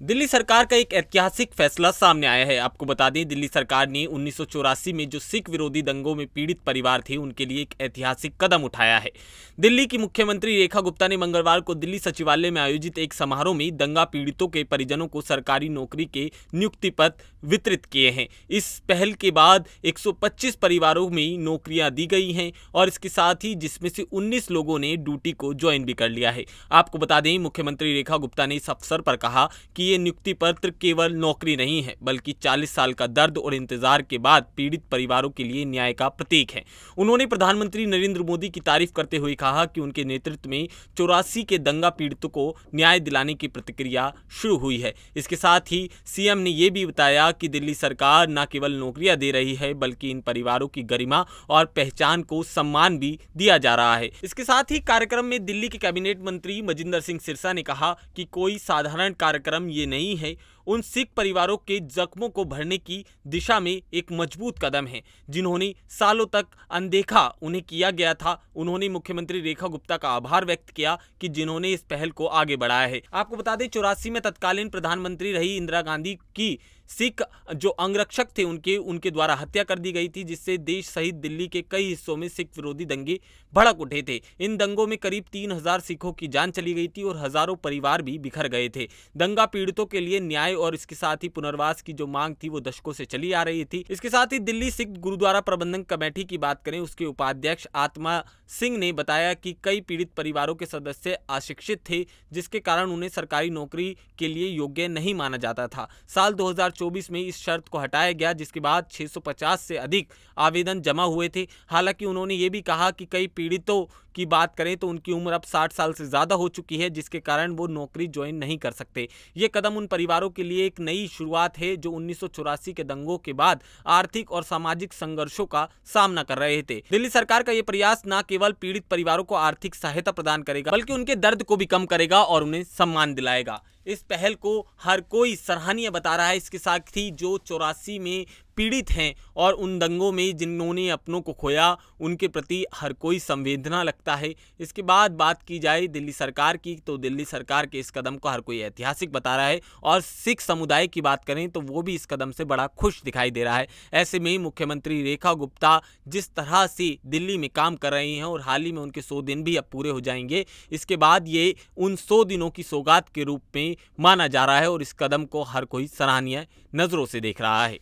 दिल्ली सरकार का एक ऐतिहासिक फैसला सामने आया है। आपको बता दें, दिल्ली सरकार ने 1984 में जो सिख विरोधी दंगों में पीड़ित परिवार थे उनके लिए एक ऐतिहासिक कदम उठाया है। दिल्ली की मुख्यमंत्री रेखा गुप्ता ने मंगलवार को दिल्ली सचिवालय में आयोजित एक समारोह में दंगा पीड़ितों के परिजनों को सरकारी नौकरी के नियुक्ति पत्र वितरित किए हैं। इस पहल के बाद 125 परिवारों में नौकरियां दी गई हैं और इसके साथ ही जिसमें से 19 लोगों ने ड्यूटी को ज्वाइन भी कर लिया है। आपको बता दें, मुख्यमंत्री रेखा गुप्ता ने इस अवसर पर कहा कि ये नियुक्ति पत्र केवल नौकरी नहीं है बल्कि 40 साल का दर्द और इंतजार के बाद पीड़ित परिवारों के लिए न्याय का प्रतीक है। उन्होंने प्रधानमंत्री नरेंद्र मोदी की तारीफ करते हुए कहा कि उनके नेतृत्व में 84 के दंगा पीड़ितों को न्याय दिलाने की प्रक्रिया शुरू हुई है। इसके साथ ही सीएम ने यह भी बताया कि दिल्ली सरकार न केवल नौकरियां दे रही है बल्कि इन परिवारों की गरिमा और पहचान को सम्मान भी दिया जा रहा है। इसके साथ ही कार्यक्रम में दिल्ली के कैबिनेट मंत्री मजिंदर सिंह सिरसा ने कहा कि कोई साधारण कार्यक्रम ये नहीं है, उन सिख परिवारों के जख्मों को भरने की दिशा में एक मजबूत कदम है जिन्होंने सालों तक अनदेखा उन्हें किया गया था। उन्होंने मुख्यमंत्री रेखा गुप्ता का आभार व्यक्त किया कि जिन्होंने इस पहल को आगे बढ़ाया है। आपको बता दें, 84 में तत्कालीन प्रधानमंत्री रही इंदिरा गांधी की सिख जो अंगरक्षक थे उनके द्वारा हत्या कर दी गई थी, जिससे देश सहित दिल्ली के कई हिस्सों में सिख विरोधी दंगे भड़क उठे थे। इन दंगों में करीब 3000 सिखों की जान चली गई थी और हजारों परिवार भी बिखर गए थे। दंगा पीड़ितों के लिए न्याय और इसके साथ ही पुनर्वास की जो मांग थी वो दशकों से चली आ रही थी। इसके साथ ही दिल्ली सिख गुरुद्वारा प्रबंधन कमेटी की बात करें, उसके उपाध्यक्ष आत्मा सिंह ने बताया कि कई पीड़ित परिवारों के सदस्य अशिक्षित थे, जिसके कारण उन्हें सरकारी नौकरी के लिए योग्य नहीं माना जाता था। साल 2024 में इस शर्त को हटाया गया, जिसके बाद 650 से अधिक आवेदन जमा हुए थे। हालांकि उन्होंने ये भी कहा कि कई पीड़ितों की बात करें तो उनकी उम्र अब 60 साल से ज्यादा हो चुकी है, जिसके कारण वो नौकरी ज्वाइन नहीं कर सकते। ये कदम उन परिवारों के लिए एक नई शुरुआत है जो 1984 के दंगों के बाद आर्थिक और सामाजिक संघर्षों का सामना कर रहे थे। दिल्ली सरकार का यह प्रयास न केवल पीड़ित परिवारों को आर्थिक सहायता प्रदान करेगा बल्कि उनके दर्द को भी कम करेगा और उन्हें सम्मान दिलाएगा। इस पहल को हर कोई सराहनीय बता रहा है। इसके साथ ही जो 84 में पीड़ित हैं और उन दंगों में जिन्होंने अपनों को खोया, उनके प्रति हर कोई संवेदना लगता है। इसके बाद बात की जाए दिल्ली सरकार की, तो दिल्ली सरकार के इस कदम को हर कोई ऐतिहासिक बता रहा है और सिख समुदाय की बात करें तो वो भी इस कदम से बड़ा खुश दिखाई दे रहा है। ऐसे में मुख्यमंत्री रेखा गुप्ता जिस तरह से दिल्ली में काम कर रही हैं और हाल ही में उनके 100 दिन भी अब पूरे हो जाएंगे, इसके बाद ये उन 100 दिनों की सौगात के रूप में माना जा रहा है और इस कदम को हर कोई सराहनीय नजरों से देख रहा है।